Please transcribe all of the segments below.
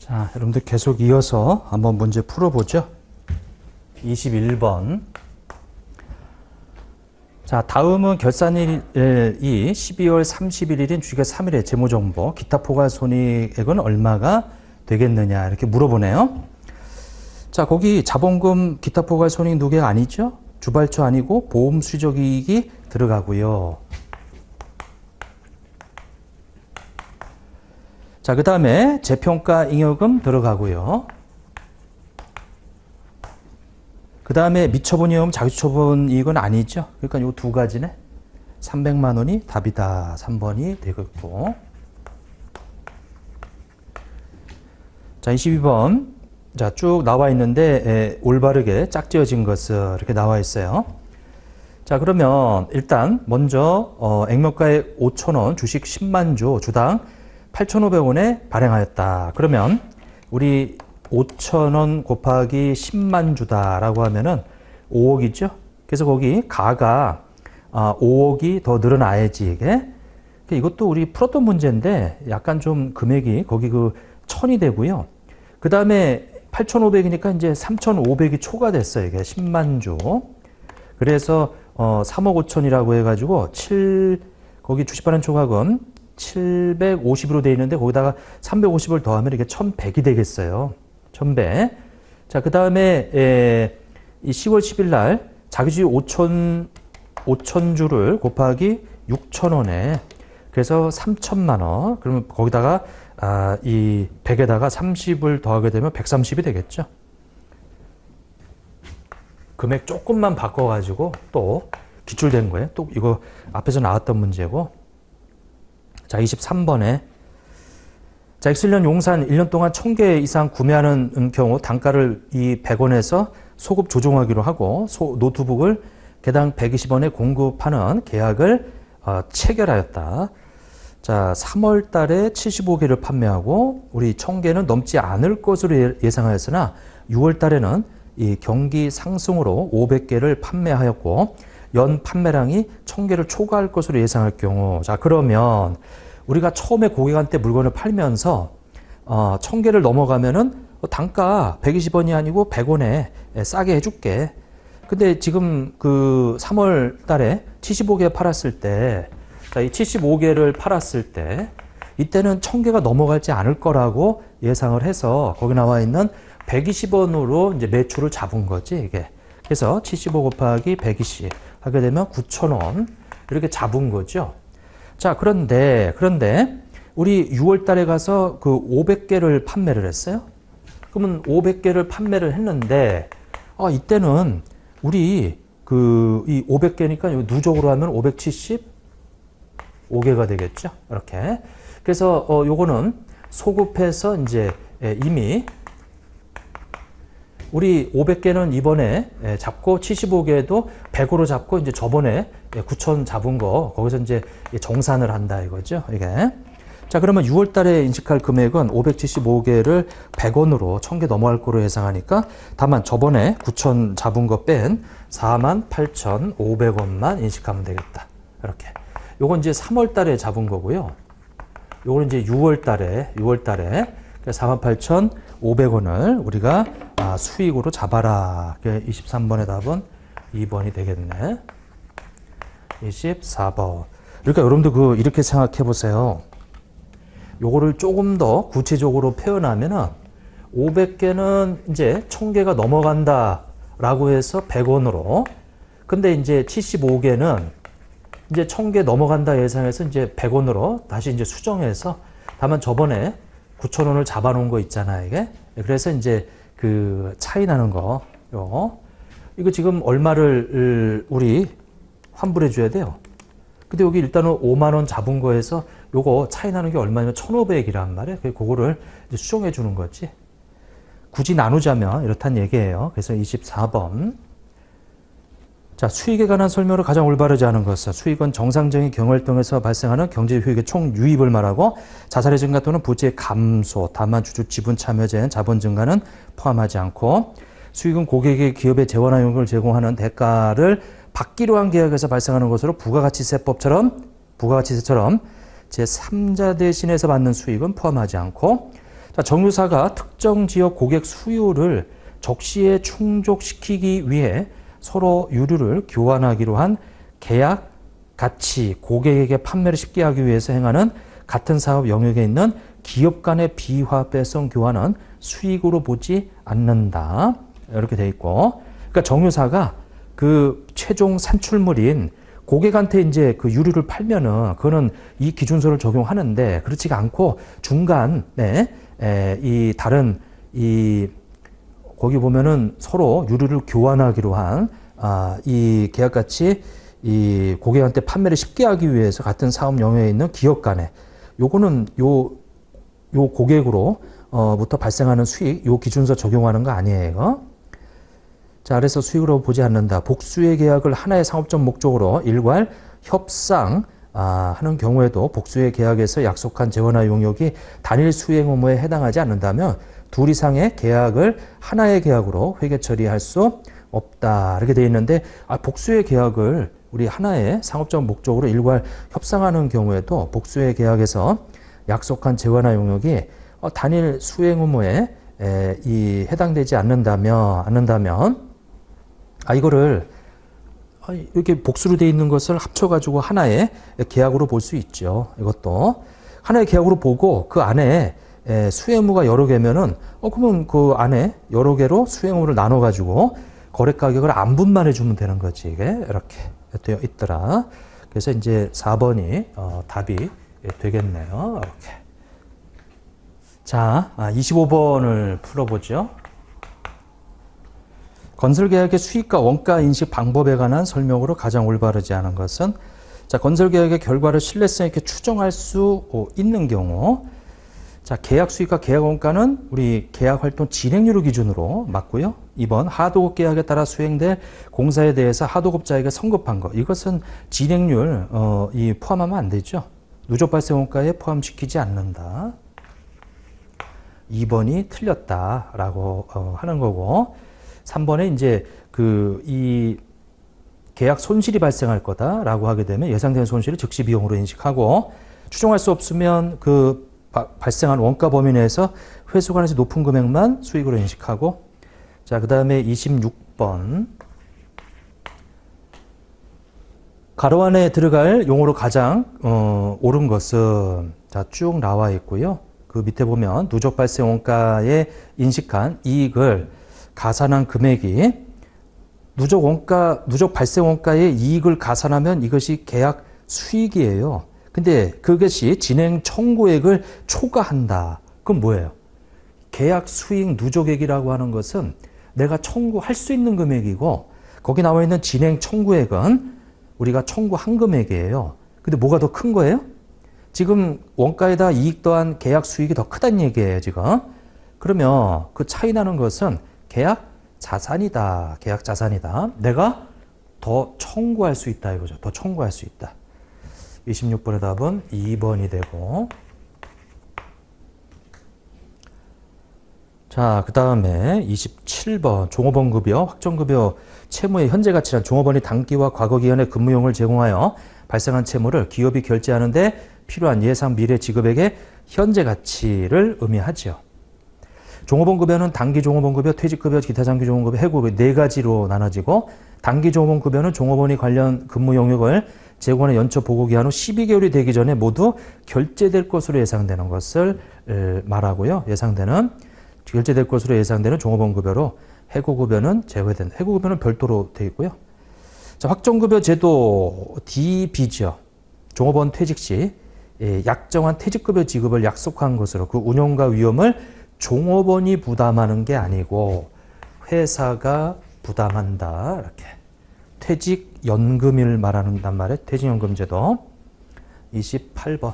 자, 여러분들 계속 이어서 한번 문제 풀어보죠. 21번. 자, 다음은 결산일이 12월 31일인 주기가 3일의 재무정보, 기타 포괄손익액은 얼마가 되겠느냐 이렇게 물어보네요. 자, 거기 자본금 기타 포괄손익 누계가 아니죠? 주발초 아니고 보험 수적이익이 들어가고요. 자, 그 다음에 재평가 잉여금 들어가고요. 그 다음에 미처분 이익은 자기처분 이익은 아니죠. 그러니까 요 두 가지네. 300만 원이 답이다. 3번이 되겠고. 자, 22번. 자, 쭉 나와 있는데 올바르게 짝지어진 것을 이렇게 나와 있어요. 자, 그러면 일단 먼저 액면가액 5,000원, 주식 10만 주, 주당 8,500원에 발행하였다. 그러면 우리 5,000원 곱하기 10만 주다라고 하면은 5억이죠. 그래서 거기 가가 5억이 더 늘어나야지 이게. 이것도 우리 풀었던 문제인데 약간 좀 금액이 거기 그 1,000이 되고요. 그 다음에 8,500이니까 이제 3,500이 초과됐어요. 이게 10만 주. 그래서 3억 5천이라고 해가지고 거기 주식 발행 초과금 750으로 돼 있는데 거기다가 350을 더하면 이게 1,100이 되겠어요. 1,100. 자, 그 다음에 이 10월 10일 날 자기주의 5천 주를 곱하기 6,000원에 그래서 3,000만 원. 그러면 거기다가 이 100에다가 30을 더하게 되면 130이 되겠죠. 금액 조금만 바꿔가지고 또 기출된 거예요. 또 이거 앞에서 나왔던 문제고. 자, 23번에 자, 엑셀련 용산 1년 동안 1,000개 이상 구매하는 경우 단가를 이 100원에서 소급 조정하기로 하고 노트북을 개당 120원에 공급하는 계약을 체결하였다. 자, 3월 달에 75개를 판매하고 우리 1,000개는 넘지 않을 것으로 예상하였으나 6월 달에는 이 경기 상승으로 500개를 판매하였고 연 판매량이 1,000개를 초과할 것으로 예상할 경우, 자, 그러면 우리가 처음에 고객한테 물건을 팔면서 1,000개를 넘어가면은 단가 120원이 아니고 100원에 싸게 해줄게. 근데 지금 그 3월 달에 75개 팔았을 때, 자, 이 75개를 팔았을 때 이때는 1,000개가 넘어가지 않을 거라고 예상을 해서 거기 나와 있는 120원으로 이제 매출을 잡은 거지 이게. 그래서 75 곱하기 120 하게 되면 9,000원 이렇게 잡은 거죠. 자, 그런데 우리 6월 달에 가서 그 500개를 판매를 했어요. 그러면 500개를 판매를 했는데 이때는 우리 이 500개니까 누적으로 하면 575개가 되겠죠. 이렇게. 그래서 요거는 소급해서 이제 이미 우리 500개는 이번에 잡고 75개도 100으로 잡고 이제 저번에 9,000 잡은 거 거기서 이제 정산을 한다 이거죠. 이게. 자, 그러면 6월 달에 인식할 금액은 575개를 100원으로 1,000개 넘어갈 거로 예상하니까 다만 저번에 9,000 잡은 거 뺀 48,500원만 인식하면 되겠다. 이렇게. 요건 이제 3월 달에 잡은 거고요. 요거는 이제 6월 달에 48,500원을 우리가 수익으로 잡아라. 23번의 답은 2번이 되겠네. 24번. 그러니까 여러분들 이렇게 생각해 보세요. 요거를 조금 더 구체적으로 표현하면은 500개는 이제 1,000개가 넘어간다 라고 해서 100원으로. 근데 이제 75개는 이제 1,000개 넘어간다 예상해서 이제 100원으로 다시 이제 수정해서 다만 저번에 9,000원을 잡아놓은 거 있잖아요, 이게. 그래서 이제 그 차이 나는 거, 이거 지금 얼마를 우리 환불해 줘야 돼요. 근데 여기 일단은 5만 원 잡은 거에서 요거 차이 나는 게 얼마냐면 1,500이란 말이에요. 그거를 이제 수정해 주는 거지. 굳이 나누자면 이렇다는 얘기예요. 그래서 24번. 자, 수익에 관한 설명을 가장 올바르지 않은 것은 수익은 정상적인 경활동에서 발생하는 경제 효익의 총 유입을 말하고 자산의 증가 또는 부채의 감소, 다만 주주 지분 참여자의 자본 증가는 포함하지 않고 수익은 고객의 기업에 재원화 용역을 제공하는 대가를 받기로 한 계약에서 발생하는 것으로 부가가치세처럼 제3자 대신해서 받는 수익은 포함하지 않고 자, 정유사가 특정 지역 고객 수요를 적시에 충족시키기 위해 서로 유류를 교환하기로 한 계약 가치, 고객에게 판매를 쉽게 하기 위해서 행하는 같은 사업 영역에 있는 기업 간의 비화배성 교환은 수익으로 보지 않는다. 이렇게 돼 있고, 그러니까 정유사가 그 최종 산출물인 고객한테 이제 그 유류를 팔면은 그거는 이 기준서를 적용하는데, 그렇지가 않고 중간에 이 다른 이 거기 보면은 서로 유류를 교환하기로 한 이 계약같이 이 고객한테 판매를 쉽게 하기 위해서 같은 사업 영역에 있는 기업 간에 요거는 요 고객으로 부터 발생하는 수익 요 기준서 적용하는 거 아니에요. 자, 그래서 수익으로 보지 않는다. 복수의 계약을 하나의 상업적 목적으로 일괄 협상 하는 경우에도 복수의 계약에서 약속한 재원화 용역이 단일 수행 의무에 해당하지 않는다면 둘 이상의 계약을 하나의 계약으로 회계 처리할 수 없다. 이렇게 되어 있는데 복수의 계약을 우리 하나의 상업적 목적으로 일괄 협상하는 경우에도 복수의 계약에서 약속한 재원화 용역이 단일 수행 의무에 해당되지 않는다면 이거를 이렇게 복수로 되어 있는 것을 합쳐가지고 하나의 계약으로 볼 수 있죠. 이것도 하나의 계약으로 보고 그 안에 수행의무가 여러 개면은 그러면 그 안에 여러 개로 수행의무를 나눠가지고 거래 가격을 안분만 해주면 되는 거지. 이게 이렇게 되어 있더라. 그래서 이제 4번이 답이 되겠네요. 이렇게. 자, 25번을 풀어보죠. 건설계약의 수익과 원가 인식 방법에 관한 설명으로 가장 올바르지 않은 것은, 자, 건설계약의 결과를 신뢰성 있게 추정할 수 있는 경우, 자, 계약 수익과 계약 원가는 우리 계약 활동 진행률을 기준으로 맞고요. 2번, 하도급 계약에 따라 수행될 공사에 대해서 하도급자에게 선급한 것. 이것은 진행률 포함하면 안 되죠. 누적 발생 원가에 포함시키지 않는다. 2번이 틀렸다라고 하는 거고, 3번에 이제 이 계약 손실이 발생할 거다라고 하게 되면 예상되는 손실을 즉시 비용으로 인식하고, 추정할 수 없으면 그 발생한 원가 범위 내에서 회수관에서 높은 금액만 수익으로 인식하고, 자, 그 다음에 26번. 가로 안에 들어갈 용어로 가장 옳은 것은, 자, 쭉 나와 있고요. 그 밑에 보면 누적 발생 원가에 인식한 이익을 가산한 금액이 누적 발생 원가의 이익을 가산하면 이것이 계약 수익이에요. 근데 그것이 진행 청구액을 초과한다. 그건 뭐예요? 계약 수익 누적액이라고 하는 것은 내가 청구할 수 있는 금액이고, 거기 나와 있는 진행 청구액은 우리가 청구한 금액이에요. 근데 뭐가 더 큰 거예요? 지금 원가에다 이익 더한 계약 수익이 더 크다는 얘기예요, 지금. 그러면 그 차이 나는 것은 계약 자산이다. 계약 자산이다. 내가 더 청구할 수 있다 이거죠. 더 청구할 수 있다. 26번의 답은 2번이 되고, 자, 그 다음에 27번 종업원급여, 확정급여 채무의 현재 가치란 종업원이 단기와 과거 기간의 근무용을 제공하여 발생한 채무를 기업이 결제하는 데 필요한 예상 미래 지급액의 현재 가치를 의미하죠. 종업원급여는 단기 종업원급여, 퇴직급여, 기타 장기 종업원급여, 해고급여 네 가지로 나눠지고, 단기 종업원급여는 종업원이 관련 근무 영역을 재고관에 연초 보고기한 후 12개월이 되기 전에 모두 결제될 것으로 예상되는 것을 말하고요. 결제될 것으로 예상되는 종업원급여로 해고급여는 제외된다. 해고급여는 별도로 되어 있고요. 자, 확정급여 제도 DB죠. 종업원 퇴직 시 약정한 퇴직급여 지급을 약속한 것으로 그 운영과 위험을 종업원이 부담하는 게 아니고 회사가 부담한다. 이렇게. 퇴직연금을 말하는단 말이에요. 퇴직연금제도. 28번.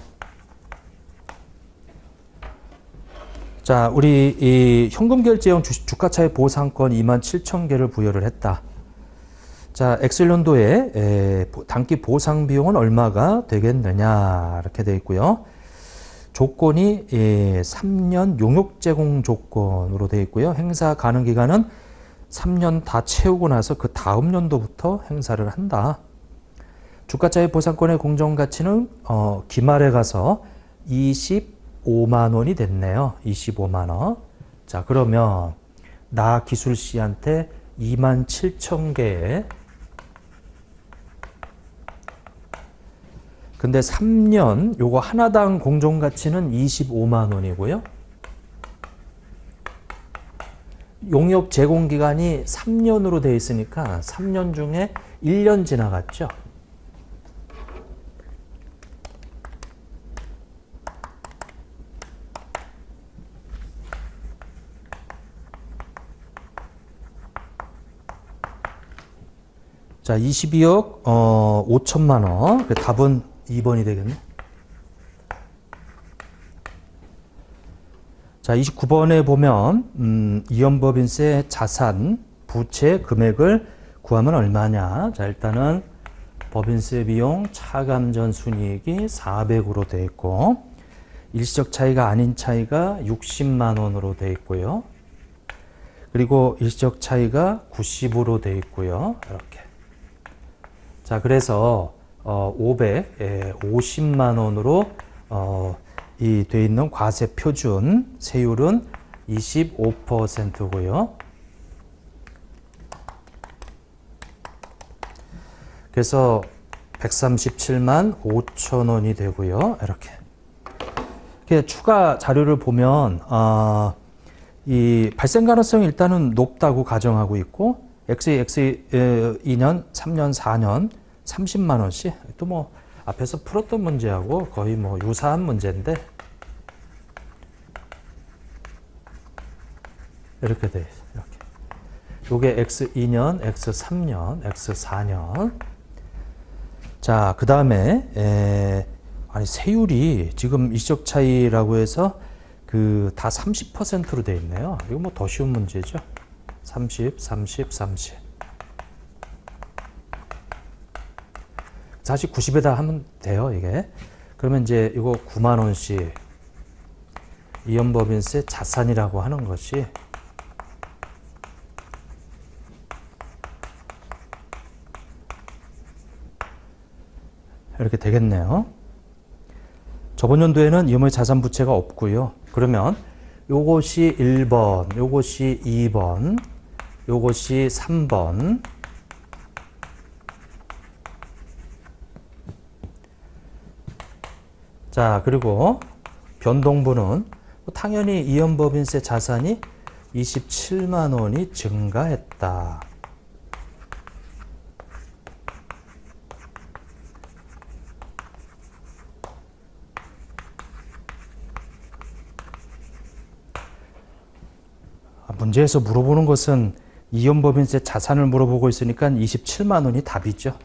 자, 우리 이 현금결제형 주가차익 보상권 27,000개를 부여를 했다. 자, 엑셀연도에 단기 보상 비용은 얼마가 되겠느냐 이렇게 되어 있고요. 조건이 3년 용역 제공 조건으로 되어 있고요. 행사 가능 기간은 3년 다 채우고 나서 그 다음 연도부터 행사를 한다. 주가차익 보상권의 공정가치는 기말에 가서 25만 원이 됐네요. 25만 원. 자, 그러면 나 기술 씨한테 2만 7천 개에 근데 3년 요거 하나당 공정 가치는 25만 원이고요. 용역 제공 기간이 3년으로 되어 있으니까 3년 중에 1년 지나갔죠. 자, 22억 5천만 원. 그 답은 2번이 되겠네. 자, 29번에 보면 이연법인세 자산 부채 금액을 구하면 얼마냐. 자, 일단은 법인세 비용 차감전 순이익이 400으로 되어 있고 일시적 차이가 아닌 차이가 60만 원으로 되어 있고요. 그리고 일시적 차이가 90으로 되어 있고요. 이렇게. 자, 그래서 550만 원으로 이 돼 있는 과세 표준 세율은 25%고요. 그래서 137만 5천 원이 되고요. 이렇게 추가 자료를 보면 이 발생 가능성이 일단은 높다고 가정하고 있고 X2년, 3년, 4년 30만 원씩 또 뭐 앞에서 풀었던 문제하고 거의 뭐 유사한 문제인데 이렇게 돼 있어요. 이렇게. 요게 X2년, X3년, X4년. 자, 그 다음에 아니 세율이 지금 일시적 차이라고 해서 그 다 30%로 돼 있네요. 이거 뭐 더 쉬운 문제죠. 30, 30, 30. 다시 90에다 하면 돼요, 이게. 그러면 이제 이거 9만 원씩 이연법인세 자산이라고 하는 것이 이렇게 되겠네요. 저번 연도에는 이연법인 자산 부채가 없고요. 그러면 요것이 1번, 요것이 2번, 요것이 3번. 자, 그리고 변동분은 당연히 이연법인세 자산이 27만 원이 증가했다. 문제에서 물어보는 것은 이연법인세 자산을 물어보고 있으니까 27만 원이 답이죠.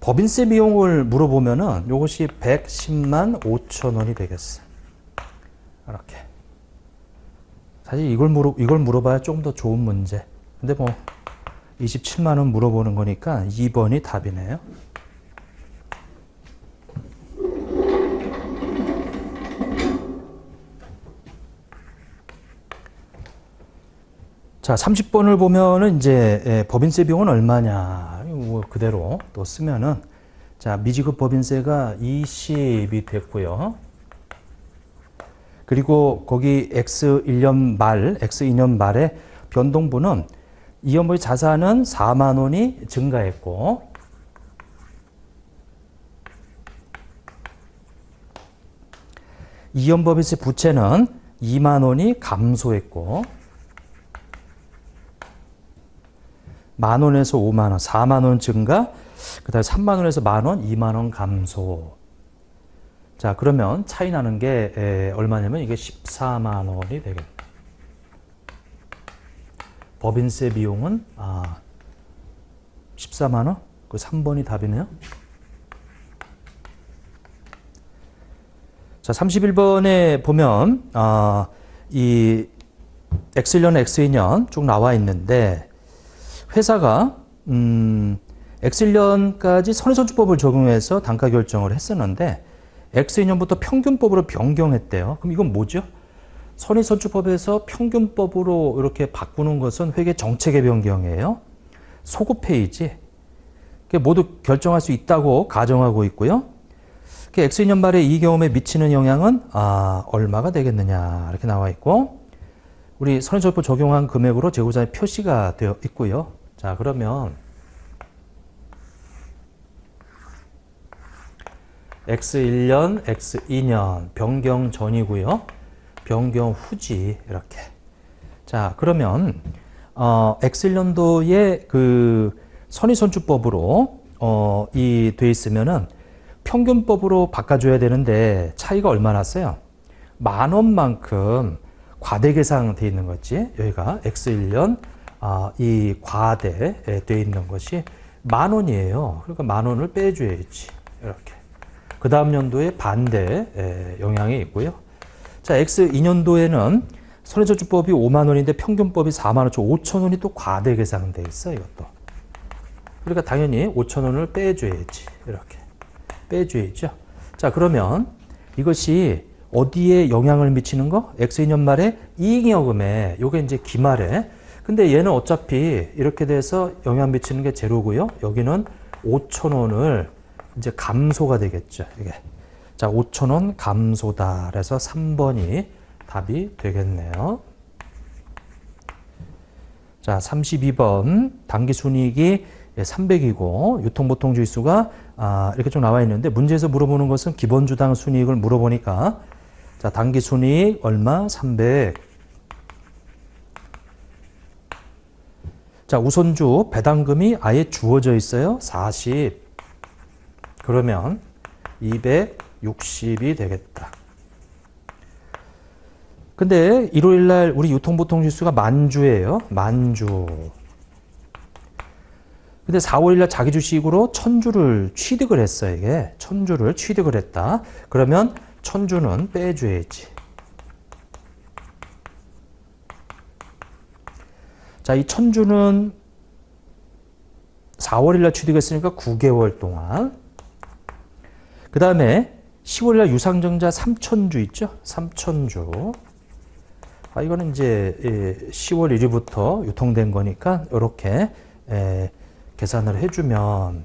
법인세 비용을 물어보면은 이것이 110만 5천 원이 되겠어. 이렇게. 사실 이걸 물어봐야 좀 더 좋은 문제. 근데 뭐 27만 원 물어보는 거니까 2번이 답이네요. 자, 30번을 보면은 이제 법인세 비용은 얼마냐. 뭐 그대로 또 쓰면은 자, 미지급 법인세가 20이 됐고요. 그리고 거기 X1년 말, X2년 말에 변동분은 이연법인 자산은 4만 원이 증가했고 이연법인세 부채는 2만 원이 감소했고 만 원에서 5만 원, 4만 원 증가, 그 다음에 3만 원에서 만 원, 2만 원 감소. 자, 그러면 차이 나는 게 얼마냐면 이게 14만 원이 되겠네. 법인세 비용은 14만 원? 그 3번이 답이네요. 자, 31번에 보면 이 X1년, X2년 쭉 나와 있는데 회사가 X1년까지 선의선출법을 적용해서 단가 결정을 했었는데 X2년부터 평균법으로 변경했대요. 그럼 이건 뭐죠? 선의선출법에서 평균법으로 이렇게 바꾸는 것은 회계 정책의 변경이에요. 소급 페이지 모두 결정할 수 있다고 가정하고 있고요. X2년 말에 이 경험에 미치는 영향은 얼마가 되겠느냐 이렇게 나와 있고 우리 선행절법 적용한 금액으로 재고자에 표시가 되어 있고요. 자, 그러면 X1년, X2년 변경 전이고요. 변경 후지 이렇게. 자, 그러면 X1년도에 그 선의선출법으로 이 돼 있으면은 평균법으로 바꿔줘야 되는데 차이가 얼마 났어요? 10,000원만큼 과대 계상돼 있는 거지. 여기가 X1년 이 과대에 돼 있는 것이 10,000원이에요. 그러니까 10,000원을 빼줘야지. 이렇게. 그 다음 연도에 반대 영향이 있고요. 자, X2년도에는 선의선출법이 50,000원인데 평균법이 40,000원, 5,000원이 또 과대 계상돼 있어 이것도. 그러니까 당연히 5,000원을 빼줘야지. 이렇게. 빼줘야죠. 자, 그러면 이것이 어디에 영향을 미치는 거? X2년 말에 이익여금에, 요게 이제 기말에. 근데 얘는 어차피 이렇게 돼서 영향 미치는 게 제로고요. 여기는 5,000원을 이제 감소가 되겠죠. 이게. 자, 5,000원 감소다. 그래서 3번이 답이 되겠네요. 자, 32번 당기순이익이 300이고 유통보통주의수가 이렇게 좀 나와 있는데 문제에서 물어보는 것은 기본주당 순이익을 물어보니까 자, 당기순이익 얼마? 300. 자, 우선주 배당금이 아예 주어져 있어요. 40. 그러면 260이 되겠다. 근데 일요일 날 우리 유통보통지수가 만주예요. 만주. 근데 4월 1일 날 자기 주식으로 1,000주를 취득을 했어요. 이게 1,000주를 취득을 했다. 그러면 1,000주는 빼줘야지. 자, 이 1,000주는 4월 1일 날 취득했으니까 9개월 동안. 그 다음에 10월 1일 날 유상증자 3,000주 있죠? 3,000주. 이거는 이제 10월 1일부터 유통된 거니까 이렇게 계산을 해주면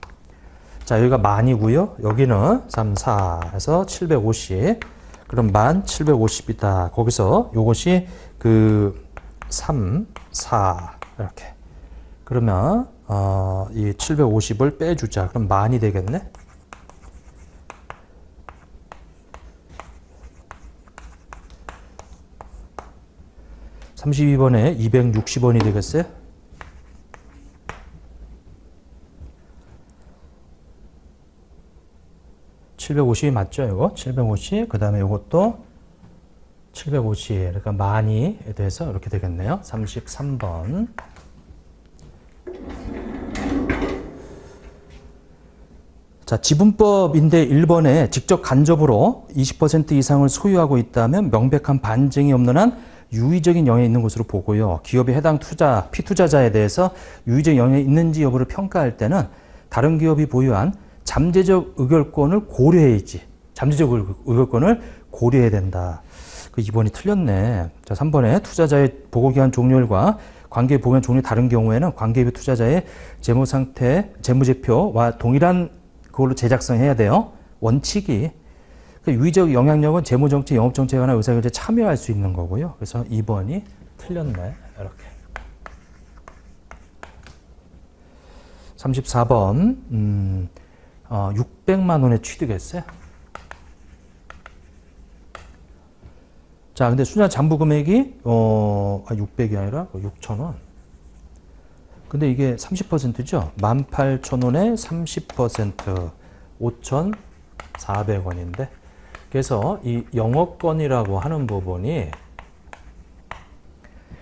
자, 여기가 만이고요. 여기는 3, 4 해서 750. 그럼 1,750이다. 거기서 요것이 그 3, 4 이렇게. 그러면 이 750을 빼주자. 그럼 만이 되겠네. (32번에) 260원이 되겠어요? (750이) 맞죠? 이거 750. 그 다음에 이것도 750. 그러니까 만이 돼서 이렇게 되겠네요. 33번. 자, 지분법인데 1번에 직접 간접으로 20% 이상을 소유하고 있다면 명백한 반증이 없는 한 유의적인 영향이 있는 것으로 보고요. 기업의 해당 투자, 피투자자에 대해서 유의적 영향이 있는지 여부를 평가할 때는 다른 기업이 보유한 잠재적 의결권을 고려해야지. 잠재적 의결권을 고려해야 된다. 그 2번이 틀렸네. 자, 3번에 투자자의 보고기한 종료일과 관계의 보고기한 종료이 다른 경우에는 관계의 투자자의 재무상태, 재무제표와 동일한 그걸로 제작성해야 돼요. 원칙이. 유의적 영향력은 재무정책, 영업정책에 관한 의사결정에 참여할 수 있는 거고요. 그래서 2번이 틀렸네. 이렇게. 34번. 600만 원에 취득했어요. 자, 근데 순환 잠부 금액이 600이 아니라 6,000원. 근데 이게 30%죠. 18,000원에 30% 5,400원인데 그래서 이 영업권이라고 하는 부분이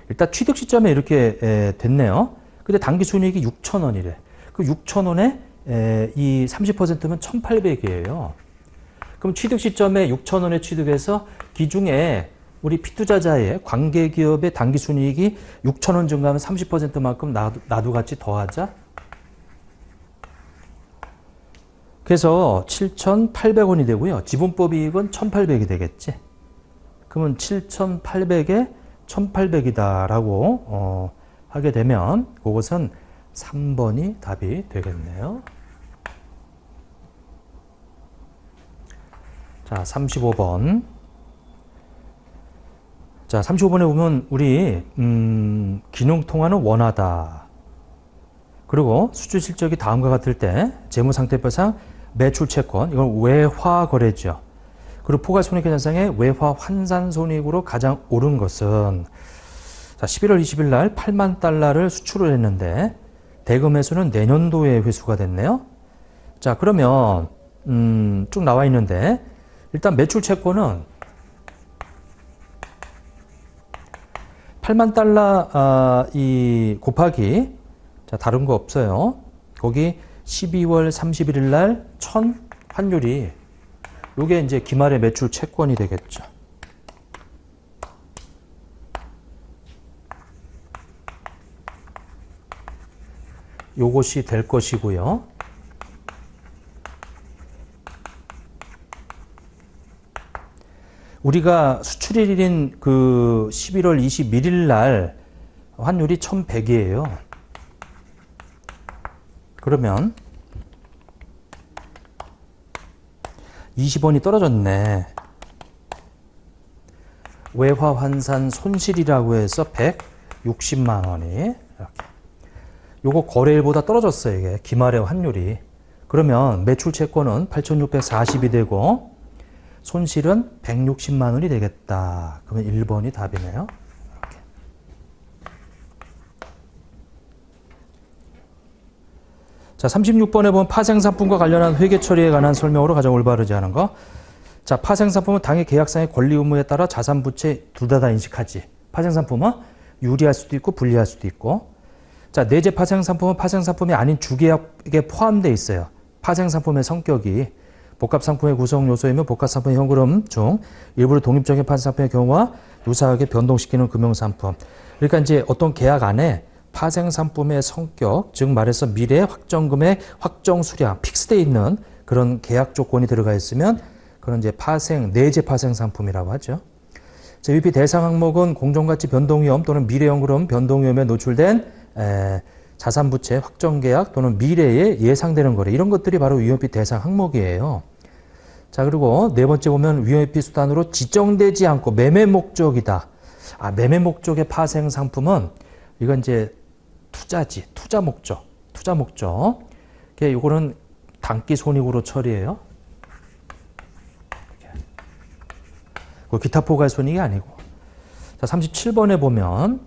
일단 취득 시점에 이렇게 됐네요. 근데 당기순이익이 6,000원이래. 그 6,000원에 이 30%면 1,800이에요. 그럼 취득 시점에 6,000원에 취득해서 기중에 우리 피투자자의 관계기업의 당기순이익이 6,000원 증가하면 30%만큼 나도 같이 더하자. 그래서 7,800원이 되고요. 지분법 이익은 1,800이 되겠지. 그러면 7,800에 1,800이다라고 하게 되면 그것은 3번이 답이 되겠네요. 자, 35번. 자, 35번에 보면 우리 기능통화는 원하다. 그리고 수주 실적이 다음과 같을 때 재무상태표상 매출 채권, 이건 외화 거래죠. 그리고 포괄손익계산상의 외화 환산손익으로 가장 옳은 것은 자, 11월 20일 날 8만 달러를 수출을 했는데 대금 회수는 내년도에 회수가 됐네요. 자, 그러면 쭉 나와 있는데 일단 매출 채권은 8만 달러 이 곱하기 자, 다른 거 없어요. 거기 12월 31일 날 1000 환율이 요게 이제 기말의 매출 채권이 되겠죠. 요것이 될 것이고요. 우리가 수출일인 그 11월 21일 날 환율이 1100이에요. 그러면 20원이 떨어졌네. 외화 환산 손실이라고 해서 160만 원이 이렇게. 요거 거래일보다 떨어졌어요. 이게 기말의 환율이. 그러면 매출 채권은 8,640이 되고 손실은 160만 원이 되겠다. 그러면 1번이 답이네요. 이렇게. 자, 36번에 보면 파생상품과 관련한 회계 처리에 관한 설명으로 가장 올바르지 않은 거. 자, 파생상품은 당해 계약상의 권리 의무에 따라 자산부채 둘 다 인식하지. 파생상품은 유리할 수도 있고 불리할 수도 있고. 자, 내재 파생상품은 파생상품이 아닌 주계약에 포함되어 있어요. 파생상품의 성격이 복합상품의 구성 요소이며 복합상품의 현금흐름 중 일부를 독립적인 파생상품의 경우와 유사하게 변동시키는 금융상품. 그러니까 이제 어떤 계약 안에 파생상품의 성격, 즉 말해서 미래 확정금액, 확정수량, 픽스되어 있는 그런 계약 조건이 들어가 있으면 그런 이제 내재 파생상품이라고 하죠. 자, UEP 대상 항목은 공정가치 변동위험 또는 미래연금 변동위험에 노출된 자산부채 확정계약 또는 미래에 예상되는 거래, 이런 것들이 바로 UEP 대상 항목이에요. 자, 그리고 네 번째 보면 UEP 수단으로 지정되지 않고 매매 목적이다. 아, 매매 목적의 파생 상품은 이건 이제 투자지, 투자 목적. 요거는 단기 손익으로 처리해요. 그 기타 포괄 손익이 아니고. 자, 37번에 보면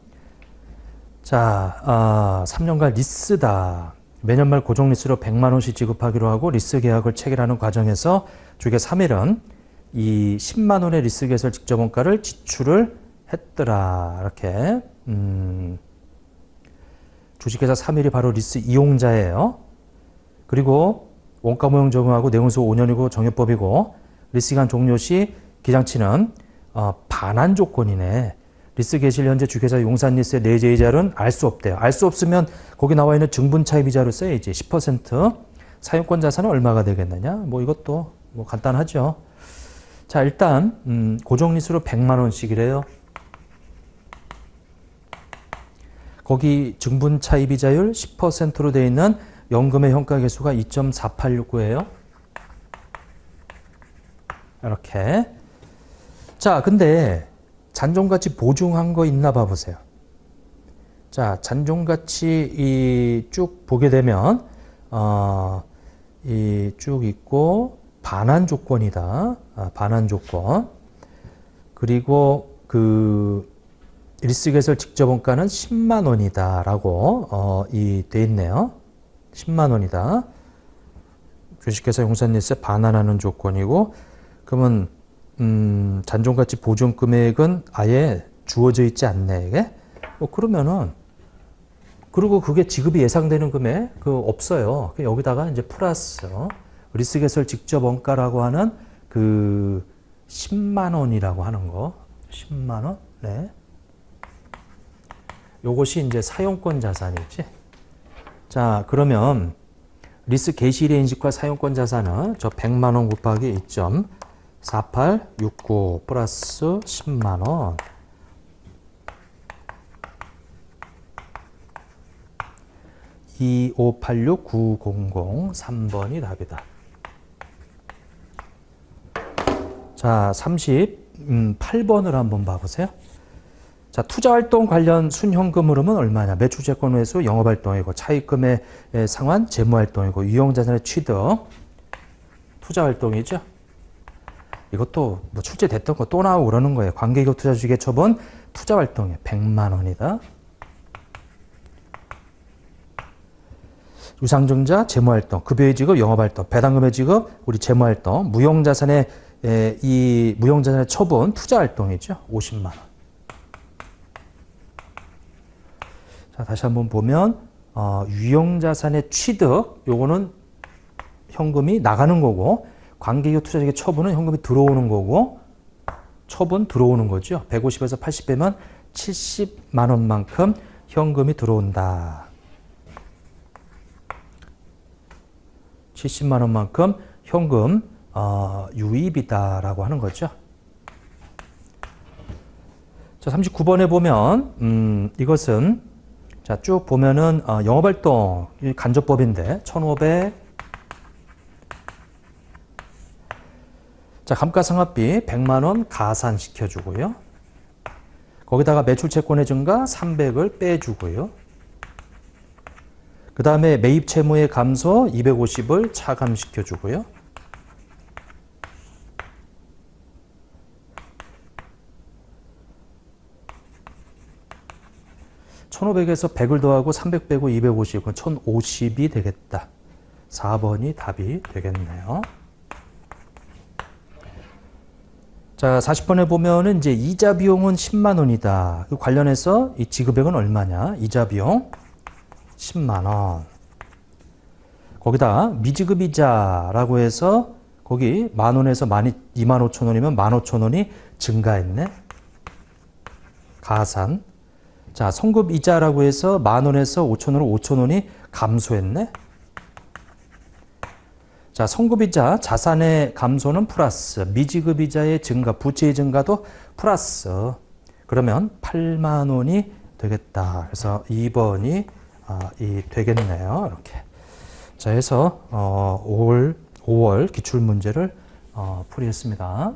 자, 3년간 리스다. 매년 말 고정 리스로 100만 원씩 지급하기로 하고 리스 계약을 체결하는 과정에서 주계 3일은 이 10만 원의 리스 개설 직접 원가를 지출을 했더라. 이렇게 주식회사 3일이 바로 리스 이용자예요. 그리고 원가 모형 적용하고 내용수 5년이고 정액법이고 리스 기간 종료 시 기장치는 반환 조건이네. 리스 개시일 현재 주계사 용산 리스의 내재 이자율은 알 수 없대요. 알 수 없으면 거기 나와 있는 증분 차입 이자를 써야지. 10% 사용권 자산은 얼마가 되겠느냐? 뭐 이것도 뭐 간단하죠. 자, 일단 고정 리스로 100만 원씩이래요. 거기 증분 차입 이자율 10%로 되어 있는 연금의 현가 계수가 2.4869예요. 이렇게. 자, 근데 잔존가치 보증한 거 있나 봐보세요. 자, 잔존가치 쭉 보게 되면 이 쭉 있고 반환 조건이다. 반환 조건. 그리고 그 리스 개설 직접 원가는 10만 원이다라고 돼 있네요. 10만 원이다. 주식회사 용산 리스에 반환하는 조건이고, 그러면 잔존가치 보증 금액은 아예 주어져 있지 않네, 이게? 그러면은, 그리고 그게 지급이 예상되는 금액, 없어요. 여기다가 이제 플러스, 리스 개설 직접 원가라고 하는 그 10만 원이라고 하는 거. 10만 원? 네. 요것이 이제 사용권 자산이지. 자, 그러면 리스 개시일의 인식과 사용권 자산은 저 100만 원 곱하기 2.4869 플러스 10만 원. 2586900 3번이 답이다. 자, 38번을 한번 봐보세요. 자, 투자활동 관련 순현금 흐름은 얼마냐? 매출채권 회수, 영업활동이고, 차입금의 상환, 재무활동이고, 유형자산의 취득, 투자활동이죠. 이것도 뭐 출제됐던 거 또 나오고 그러는 거예요. 관계기업 투자주식의 처분, 투자활동에 100만 원이다. 유상증자, 재무활동, 급여의 지급, 영업활동, 배당금의 지급, 우리 재무활동, 무형자산의 이 무형자산의 처분, 투자활동이죠. 50만 원. 자, 다시 한번 보면 유형자산의 취득, 요거는 현금이 나가는 거고, 관계기업 투자주식의 처분은 현금이 들어오는 거고, 처분 들어오는 거죠. 150에서 80 빼면 70만 원만큼 현금이 들어온다. 70만 원만큼 현금 유입이다라고 하는 거죠. 자, 39번에 보면 이것은 자, 쭉 보면은 영업활동 간접법인데 1,500 자, 감가상각비 100만 원 가산시켜주고요. 거기다가 매출채권의 증가 300을 빼주고요. 그 다음에 매입 채무의 감소 250을 차감시켜주고요. (1,500에서) 100을 더하고 300 빼고 250, 그건 1,050이 되겠다. 4번이 답이 되겠네요. 자, 40번에 보면은 이제 이자 비용은 10만 원이다. 그 관련해서 이 지급액은 얼마냐? 이자 비용 10만 원. 거기다 미지급 이자라고 해서 거기 만 원에서 25,000원이면 15,000원이 증가했네. 가산. 자, 성급 이자라고 해서 만 원에서 5,000원으로 5,000원이 감소했네. 자, 성급이자 자산의 감소는 플러스, 미지급이자의 증가, 부채의 증가도 플러스. 그러면 8만 원이 되겠다. 그래서 2번이 되겠네요. 이렇게. 자, 해서 5월 기출문제를 풀이했습니다.